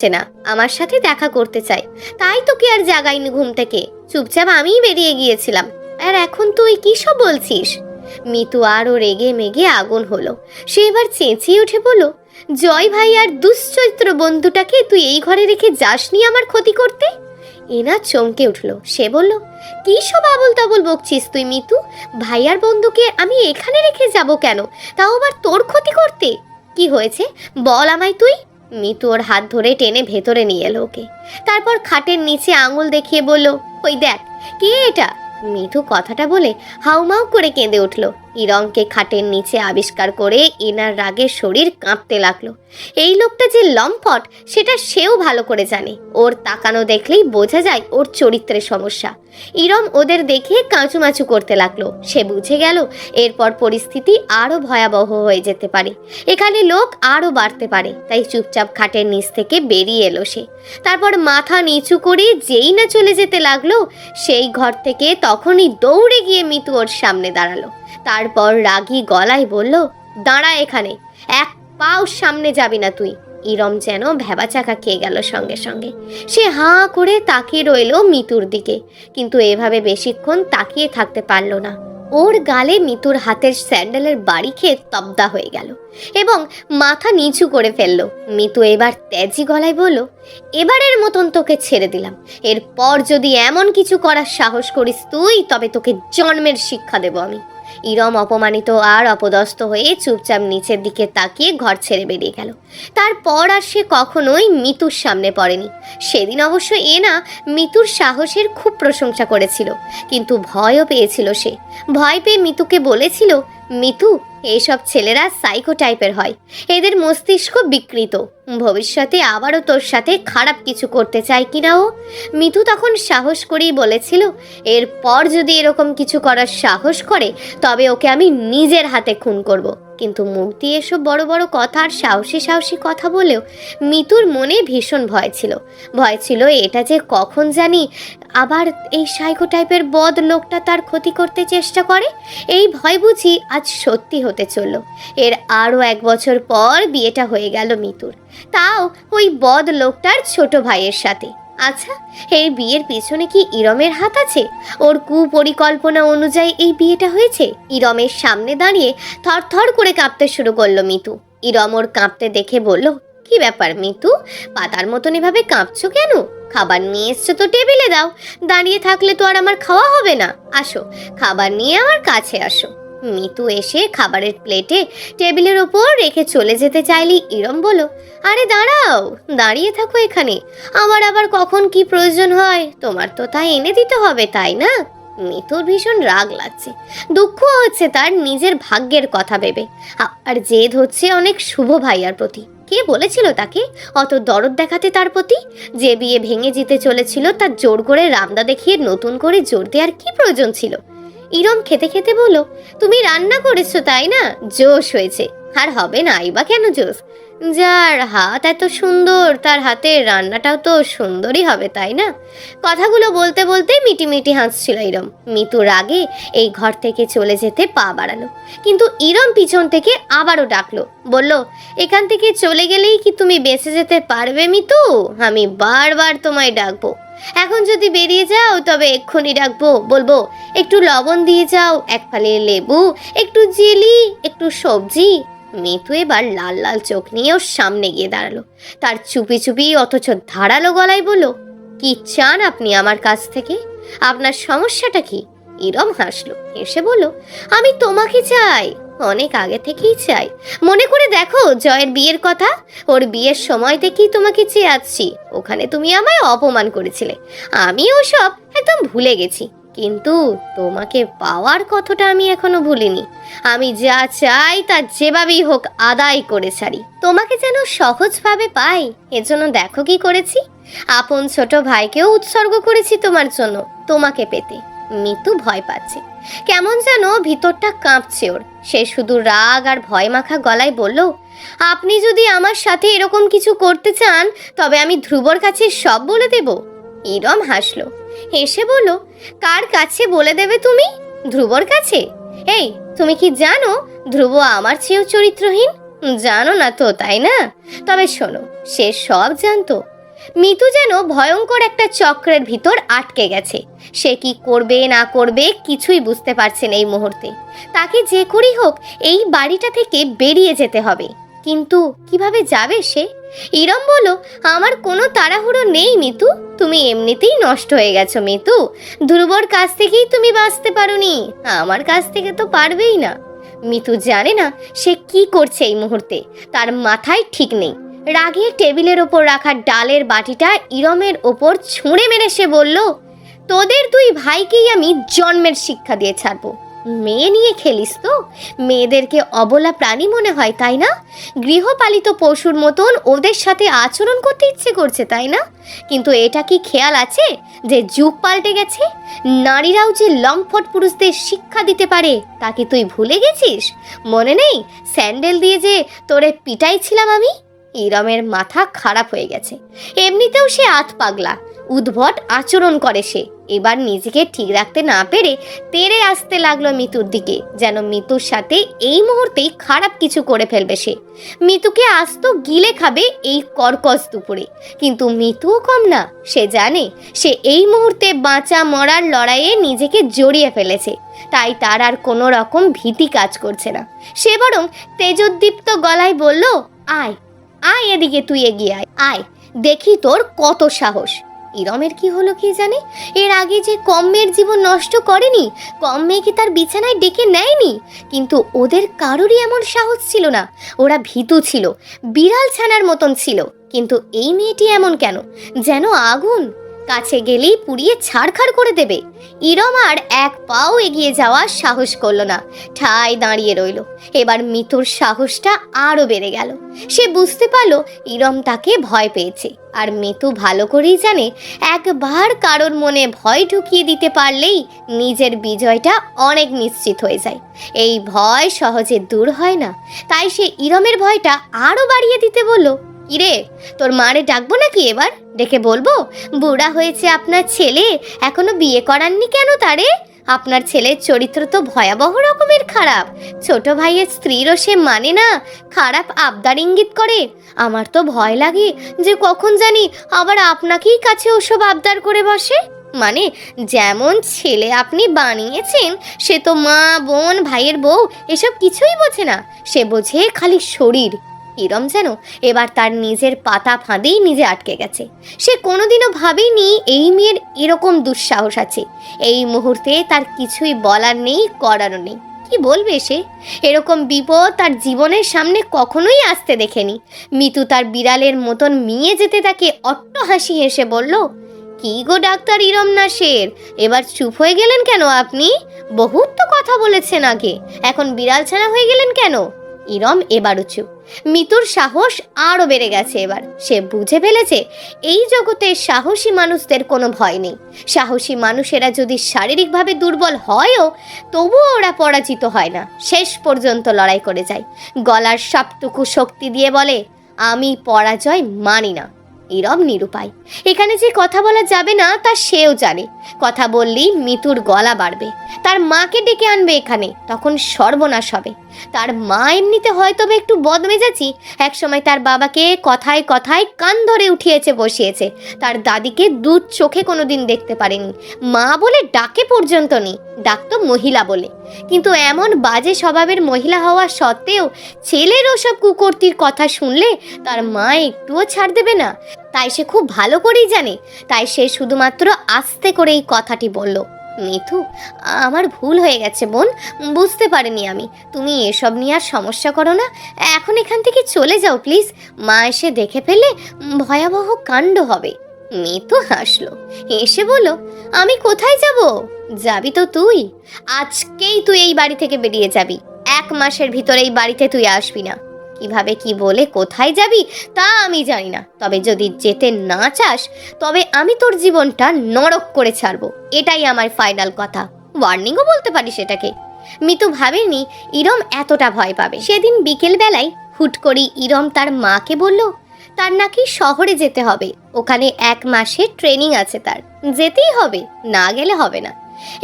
না, আমার সাথে দেখা করতে চায়, তাই তোকে আর জাগাইনি ঘুম থেকে, চুপচাপ আমিই বেরিয়ে গিয়েছিলাম। আর এখন তুই কি সব বলছিস? মিতু আরও রেগে মেগে আগুন হলো। সে এবার চেঁচিয়ে উঠে বলল, জয় ভাই আর দুশ্চরিত্র বন্ধুটাকে তুই এই ঘরে রেখে যাসনি আমার ক্ষতি করতে? এনা চমকে উঠল। সে বলল, কি সব আবল তাবল বকছিস তুই মিতু? ভাইয়ার বন্ধুকে আমি এখানে রেখে যাব কেন, তাও আবার তোর ক্ষতি করতে? কি হয়েছে বল আমায় তুই। মিতু ওর হাত ধরে টেনে ভেতরে নিয়ে এলো ওকে। তারপর খাটের নিচে আঙুল দেখিয়ে বলল, ওই দেখ, কে এটা? মিতু কথাটা বলে হাউমাউ করে কেঁদে উঠল। ইরমকে খাটের নিচে আবিষ্কার করে এনার রাগে শরীর কাঁপতে লাগলো। এই লোকটা যে লম্পট সেটা সেও ভালো করে জানে। ওর তাকানো দেখলেই বোঝা যায় ওর চরিত্রের সমস্যা। ইরম ওদের দেখে কাঁচুমাচু করতে লাগলো। সে বুঝে গেল এরপর পরিস্থিতি আরও ভয়াবহ হয়ে যেতে পারে, এখানে লোক আরও বাড়তে পারে। তাই চুপচাপ খাটের নিচ থেকে বেরিয়ে এলো সে। তারপর মাথা নিচু করে যেই না চলে যেতে লাগলো, সেই ঘর থেকে তখনই দৌড়ে গিয়ে মিতু ওর সামনে দাঁড়ালো। তারপর রাগী গলায় বলল, দাঁড়া এখানে, এক পাও সামনে যাবি না তুই। ইরম যেন ভ্যাবাচাকা খেয়ে গেল সঙ্গে সঙ্গে। সে হাঁ করে তাকিয়ে রইল মিতুর দিকে, কিন্তু এভাবে বেশিক্ষণ তাকিয়ে থাকতে পারল না। ওর গালে মিতুর হাতের স্যান্ডেলের বাড়ি খেয়ে তব্দা হয়ে গেল এবং মাথা নিচু করে ফেলল। মিতু এবার তেজি গলায় বলল, এবারের মতন তোকে ছেড়ে দিলাম, এরপর যদি এমন কিছু করার সাহস করিস তুই, তবে তোকে জন্মের শিক্ষা দেব আমি। ইরম অপমানিত আর অপদস্থ হয়ে চুপচাপ নিচের দিকে তাকিয়ে ঘর ছেড়ে বেরিয়ে গেল। তারপর আর সে কখনোই মিতুর সামনে পড়েনি। সেদিন অবশ্য এনা মিতুর সাহসের খুব প্রশংসা করেছিল, কিন্তু ভয়ও পেয়েছিল সে। ভয় পেয়ে মিতুকে বলেছিল, মিতু, এইসব ছেলেরা সাইকো টাইপের হয়, এদের মস্তিষ্ক বিকৃত, ভবিষ্যতে আবারও তোর সাথে খারাপ কিছু করতে চায় কিনা ও। মিতু তখন সাহস করেই বলেছিল, এরপর যদি এরকম কিছু করার সাহস করে তবে ওকে আমি নিজের হাতে খুন করব। কিন্তু মুখ দিয়ে এসব বড় বড় কথা আর সাহসী সাহসী কথা বলেও মিতুর মনে ভীষণ ভয় ছিল। ভয় ছিল এটা যে কখন জানি আবার এই সাইকো টাইপের বদ লোকটা তার ক্ষতি করতে চেষ্টা করে। এই ভয় বুঝি আজ সত্যি হতে চলল। এর আরও 1 বছর পর বিয়েটা হয়ে গেল মিতুর, তাও ওই বদ লোকটার ছোট ভাইয়ের সাথে। আচ্ছা, এই বিয়ের পিছনে কি ইরমের হাত আছে? ওর কুপরিকল্পনা অনুযায়ী এই বিয়েটা হয়েছে? ইরমের সামনে দাঁড়িয়ে থরথর করে কাঁপতে শুরু করলো মিতু। ইরম ওর কাঁপতে দেখে বলল, কি ব্যাপার মিতু, পাতার মতন এভাবে কাঁপছো কেন? খাবার নিয়ে এসছো তো টেবিলে দাও, দাঁড়িয়ে থাকলে তো আর আমার খাওয়া হবে না। আসো, খাবার নিয়ে আমার কাছে আসো। মিতু এসে খাবারের প্লেটে টেবিলের ওপর রেখে চলে যেতে চাইলি ইরম বলল, আরে দাঁড়াও, দাঁড়িয়ে থাকো এখানে, আমার আবার কখন কি প্রয়োজন হয় তোমার তো তাই এনে দিতে হবে, তাই না? মিতুর ভীষণ রাগ লাগছে, দুঃখ হচ্ছে তার নিজের ভাগ্যের কথা ভেবে, আর জেদ হচ্ছে অনেক শুভ ভাইয়ার প্রতি। কে বলেছিল তাকে অত দরদ দেখাতে তার প্রতি? যে বিয়ে ভেঙে যেতে চলেছিল তার জোর করে রামদা দেখিয়ে নতুন করে জোর দেওয়ার কি প্রয়োজন ছিল? ইরম খেতে খেতে বলল, তুমি রান্না করেছো তাই না? জোশ হয়েছে। আর হবে না বা কেন জোশ? যার হাত এত সুন্দর তার হাতের রান্নাটাও তো সুন্দরই হবে, তাই না? কথাগুলো বলতে বলতে মিটিমিটি হাসছিল ইরম। মিতু রাগে এই ঘর থেকে চলে যেতে পা বাড়ালো, কিন্তু ইরম পিছন থেকে আবারও ডাকলো, বলল, এখান থেকে চলে গেলেই কি তুমি বেঁচে যেতে পারবে মিতু? আমি বারবার তোমায় ডাকবো, এখন যদি বেরিয়ে যাও তবে এক্ষুনি ডাকবো, বলবো একটু লবণ দিয়ে যাও, 1 ফালি লেবু, একটু জেলি, একটু সবজি। মিতু এবার লাল লাল চোখ নিয়ে ওর সামনে গিয়ে দাঁড়ালো। তার চুপি চুপি অথচ ধারালো গলায় বলল, কি চান আপনি আমার কাছ থেকে? আপনার সমস্যাটা কি? ইরম হাসলো, হেসে বলল, আমি তোমাকে চাই, অনেক আগে থেকেই চাই। মনে করে দেখো জয়ের বিয়ের কথা, ওর বিয়ের সময় থেকেই তোমাকে চেয়ে আসছি। ওখানে তুমি আমায় অপমান করেছিলে, আমি ওসব একদম ভুলে গেছি, কিন্তু তোমাকে পাওয়ার কথাটা আমি এখনো ভুলিনি। আমি যা চাই তা যেভাবেই হোক আদায় করে ছাড়ি, তোমাকে যেন সহজভাবে পাই। এজন্য দেখো কি করেছি, আপন ছোট ভাইকেও উৎসর্গ করেছি তোমার জন্য, তোমাকে পেতে। মিতু ভয় পাচ্ছে, কেমন যেন ভিতরটা কাঁপছে ওর। সে শুধু রাগ আর ভয় মাখা গলায় বলল, আপনি যদি আমার সাথে এরকম কিছু করতে চান তবে আমি ধ্রুবর কাছে সব বলে দেব। ইরম হাসলো, হেসে বলল, কার কাছে বলে দেবে তুমি? ধ্রুবর কাছে? এই, তুমি কি জানো ধ্রুব আমার চেয়েও চরিত্রহীন? জানো না তো, তাই না? তবে শোনো, সে সব জানতো। মিতু যেন ভয়ঙ্কর একটা চক্রের ভিতর আটকে গেছে। সে কি করবে না করবে কিছুই বুঝতে পারছে না এই মুহূর্তে। তাকে যে করেই হোক এই বাড়িটা থেকে বেরিয়ে যেতে হবে। কিন্তু কিভাবে যাবে সে? ইরম বলল, আমার কোনো তাড়াহুড়ো নেই মিতু, তুমি এমনিতেই নষ্ট হয়ে গেছো মিতু। ধ্রুবর কাছ থেকেই তুমি বাঁচতে পারোনি, আমার কাছ থেকে তো পারবেই না। মিতু জানে না সে কি করছে এই মুহূর্তে, তার মাথায় ঠিক নেই। রাগে টেবিলের ওপর রাখা ডালের বাটিটা ইরমের ওপর ছুঁড়ে মেরে সে বলল, তোদের দুই ভাইকেই আমি জন্মের শিক্ষা দিয়ে ছাড়বো। মেয়ে নিয়ে খেলিস তো? মেয়েদেরকে অবলা প্রাণী মনে হয়, তাই না? গৃহপালিত পশুর মতন ওদের সাথে আচরণ করতে ইচ্ছে করছে, তাই না? কিন্তু এটা কি খেয়াল আছে যে যুগ পাল্টে গেছে? নারীরাও যে লম্পট পুরুষদের শিক্ষা দিতে পারে তা কি তুই ভুলে গেছিস? মনে নেই স্যান্ডেল দিয়ে যে তোরে পিটাইছিলাম আমি? ইরমের মাথা খারাপ হয়ে গেছে। এমনিতেও সে আত পাগলা, উদ্ভট আচরণ করে সে। এবার নিজেকে ঠিক রাখতে না পেরে তেড়ে আসতে লাগলো মিতুর দিকে, যেন মিতুর সাথে এই মুহূর্তেই খারাপ কিছু করে ফেলবে সে। মিতুকে আস্ত গিলে খাবে এই কর্কশ দুপুরে। কিন্তু মিতুও কম না, সে জানে সে এই মুহূর্তে বাঁচা মরার লড়াইয়ে নিজেকে জড়িয়ে ফেলেছে। তাই তার আর কোনো রকম ভীতি কাজ করছে না। সে বরং তেজোদ্দীপ্ত গলায় বলল, আয় আয় এদিকে, তুই এগিয়ে আয়, আয় দেখি তোর কত সাহস। ইরমের কি হলো কে জানে? এর আগে যে কম মেয়ের জীবন নষ্ট করেনি, কম মেয়েকে তার বিছানায় ডেকে নেয়নি, কিন্তু ওদের কারোরই এমন সাহস ছিল না। ওরা ভীতু ছিল, বিড়াল ছানার মতন ছিল। কিন্তু এই মেয়েটি এমন কেন? যেন আগুন, কাছে গেলেই পুড়িয়ে ছাড়খাড় করে দেবে। ইরম আর এক পাও এগিয়ে যাওয়ার সাহস করলো না, ঠায় দাঁড়িয়ে রইল। এবার মিতুর সাহসটা আরও বেড়ে গেল। সে বুঝতে পারল ইরম তাকে ভয় পেয়েছে। আর মিতু ভালো করেই জানে, একবার কারোর মনে ভয় ঢুকিয়ে দিতে পারলেই নিজের বিজয়টা অনেক নিশ্চিত হয়ে যায়। এই ভয় সহজে দূর হয় না। তাই সে ইরমের ভয়টা আরও বাড়িয়ে দিতে বলল, কিরে, তোর মারে ডাকবো নাকি? এবার ডেকে বলবো, বুড়া হয়েছে আপনার ছেলে, এখনো বিয়ে করাননি কেন তারে? আপনার ছেলের চরিত্র তো ভয়াবহ রকমের খারাপ। ছোট ভাইয়ের স্ত্রীরও সে মানে না, খারাপ আবদার ইঙ্গিত করে। আমার তো ভয় লাগে যে কখন জানি আবার আপনাকেই কাছে ওসব আবদার করে বসে। মানে যেমন ছেলে আপনি বানিয়েছেন, সে তো মা, বোন, ভাইয়ের বউ এসব কিছুই বোঝে না। সে বোঝে খালি শরীর। ইরম যেন এবার তার নিজের পাতা ফাঁদেই নিজে আটকে গেছে। সে কোনোদিনও ভাবেনি এই মেয়ের এরকম দুঃসাহস আছে। এই মুহূর্তে তার কিছুই বলার নেই, করারও নেই। কি বলবে সে? এরকম বিপদ তার জীবনের সামনে কখনোই আসতে দেখেনি। মিতু তার বিড়ালের মতন মিয়ে যেতে তাকে অট্ট হাসি হেসে বলল, কি গো ডাক্তার ইরম নাসের, এবার চুপ হয়ে গেলেন কেন আপনি? বহুত তো কথা বলেছেন আগে, এখন বিড়াল ছানা হয়ে গেলেন কেন? ইরম এবারও চুপ। মিতুর সাহস আরও বেড়ে গেছে। এবার সে বুঝে ফেলেছে এই জগতে সাহসী মানুষদের কোনো ভয় নেই। সাহসী মানুষেরা যদি শারীরিকভাবে দুর্বল হয়ও, তবুও ওরা পরাজিত হয় না, শেষ পর্যন্ত লড়াই করে যায়। গলার সবটুকু শক্তি দিয়ে বলে, আমি পরাজয় মানি না। ইরম নিরুপায়। এখানে যে কথা বলা যাবে না তা সেও জানে। কথা বললেই মিতুর গলা বাড়বে, তার মাকে ডেকে আনবে এখানে, তখন সর্বনাশ হবে। তার মা এমনিতে হয়তো একটু বদমেজাজি, একসময় তার বাবাকে কথায় কথায় কান ধরে উঠিয়েছে বসিয়েছে, তার দাদিকে দুধ চোখে কোনোদিন দেখতে পারেনি, মা বলে ডাকে পর্যন্ত নেই, ডাকতো মহিলা বলে। কিন্তু এমন বাজে স্বভাবের মহিলা হওয়া সত্ত্বেও ছেলের ওসব কুকর্তির কথা শুনলে তার মা একটুও ছাড় দেবে না। তাই সে খুব ভালো করেই জানে। তাই সে শুধুমাত্র আস্তে করে এই কথাটি বলল, মিথু, আমার ভুল হয়ে গেছে বোন, বুঝতে পারিনি আমি। তুমি এসব নিয়ে আর সমস্যা করো না, এখন এখান থেকে চলে যাও প্লিজ। মা এসে দেখে ফেললে ভয়াবহ কাণ্ড হবে। মিতু হাসলো, এসে বলল, আমি কোথায় যাব? যাবি তো তুই, আজকেই তুই এই বাড়ি থেকে বেরিয়ে যাবি। 1 মাসের ভিতরে এই বাড়িতে তুই আসবি না। কিভাবে কি বলে কোথায় যাবি তা আমি জানি না, তবে যদি যেতে না চাস তবে আমি তোর জীবনটা নরক করে ছাড়বো। এটাই আমার ফাইনাল কথা। ওয়ার্নিংও বলতে পারিস এটাকে। মিতু ভাবেনি ইরম এতটা ভয় পাবে। সেদিন বিকেল বেলায় হুট করে ইরম তার মাকে বলল, তার নাকি শহরে যেতে হবে, ওখানে 1 মাসের ট্রেনিং আছে, তার যেতেই হবে, না গেলে হবে না।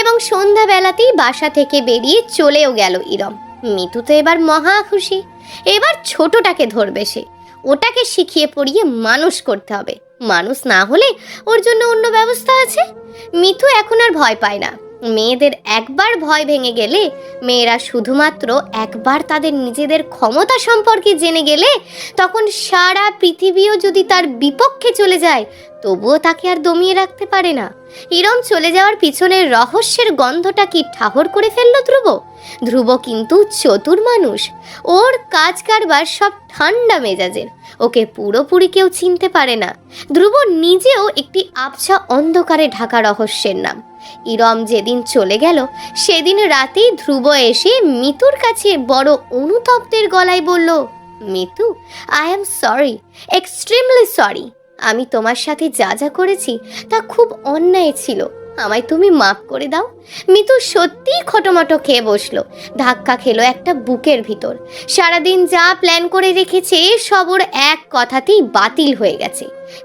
এবং সন্ধ্যাবেলাতেই বাসা থেকে বেরিয়ে চলেও গেল ইরম। মিতু তো এবার মহা খুশি। এবার ছোটটাকে ধরবে সে, ওটাকে শিখিয়ে পড়িয়ে মানুষ করতে হবে। মানুষ না হলে ওর জন্য অন্য ব্যবস্থা আছে। মিতু এখন আর ভয় পায় না। মেয়েদের একবার ভয় ভেঙে গেলে, মেয়েরা শুধুমাত্র একবার তাদের নিজেদের ক্ষমতা সম্পর্কে জেনে গেলে, তখন সারা পৃথিবীও যদি তার বিপক্ষে চলে যায় তবুও তাকে আর দমিয়ে রাখতে পারে না। ইরম চলে যাওয়ার পিছনের রহস্যের গন্ধটা কি ঠাহর করে ফেলল ধ্রুব? ধ্রুব কিন্তু চতুর মানুষ, ওর কাজ কারবার সব ঠান্ডা মেজাজের, ওকে পুরোপুরি কেউ চিনতে পারে না। ধ্রুব নিজেও একটি আবছা অন্ধকারে ঢাকা রহস্যের নাম। ইরম যেদিন চলে গেল সেদিন রাতেই ধ্রুব এসে মিতুর কাছে বড় অনুতপ্তের গলায় বলল, Mitu, I am sorry, extremely sorry. আমি তোমার সাথে যা যা করেছি তা খুব অন্যায় ছিল, আমায় তুমি মাফ করে দাও। মিতু সত্যিই খটোমটো খেয়ে বসলো, ধাক্কা খেলো একটা বুকের ভিতর। সারাদিন যা প্ল্যান করে রেখেছে সব ওর এক কথাতেই বাতিল হয়ে গেছে।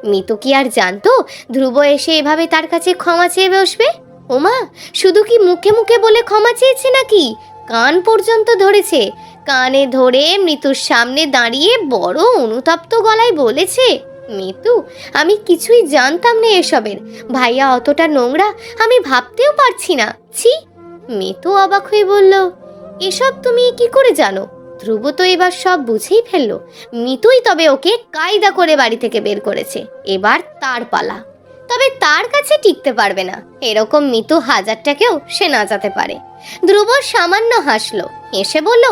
মিতু কি আর জানতো ধ্রুব এসে এভাবে তার কাছে ক্ষমা চেয়ে বসবে? ওমা, শুধু কি মুখে মুখে বলে ক্ষমা চেয়েছে নাকি কান পর্যন্ত ধরেছে? কানে ধরে মৃত্যুর সামনে দাঁড়িয়ে বড় অনুতপ্ত গলায় বলেছে, মিতু, আমি কিছুই জানতাম না এসবের। ভাইয়া অতটা নোংরা আমি ভাবতেও পারছি না, ছি। মিতু অবাক হয়ে বলল, এসব তুমি কি করে জানো? ধ্রুব তো এবার সব বুঝেই ফেললো। মিতুই তবে ওকে কায়দা করে বাড়ি থেকে বের করেছে, এবার তার পালা। তবে তার কাছে টিকতে পারবে না, এরকম মিতু হাজারটাকেও সে নাচাতে পারে। ধ্রুব সামান্য হাসলো, এসে বলল,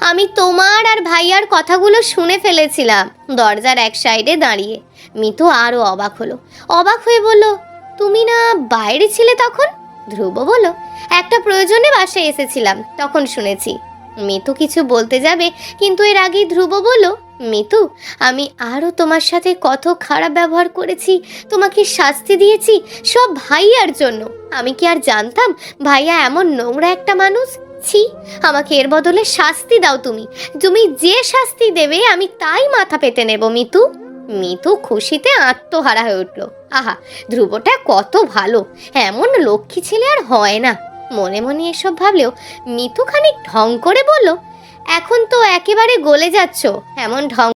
আমি তোমার আর ভাইয়ার কথাগুলো শুনে ফেলেছিলাম দরজার এক সাইডে দাঁড়িয়ে। মিতু আরও অবাক হলো, অবাক হয়ে বলল, তুমি না বাইরে ছিলে তখন? ধ্রুব বলল, একটা প্রয়োজনে বাসায় এসেছিলাম, তখন শুনেছি। মিতু কিছু বলতে যাবে, কিন্তু এর আগেই ধ্রুব বলল, মিতু, আমি আরও তোমার সাথে কত খারাপ ব্যবহার করেছি, তোমাকে শাস্তি দিয়েছি, সব ভাইয়ার জন্য। আমি কি আর জানতাম ভাইয়া এমন নোংরা একটা মানুষ? ছি, আমাকে এর বদলে শাস্তি দাও তুমি। তুমি যে শাস্তি দেবে আমি তাই মাথা পেতে নেব মিতু। মিতু খুশিতে আত্মহারা হয়ে উঠল। আহা, ধ্রুবটা কত ভালো, এমন লক্ষ্মী ছেলে আর হয় না। মনে মনে এসব ভাবলেও মিতু খানিক ঢং করে বলল, এখন তো একেবারে গলে যাচ্ছ, এমন ঢং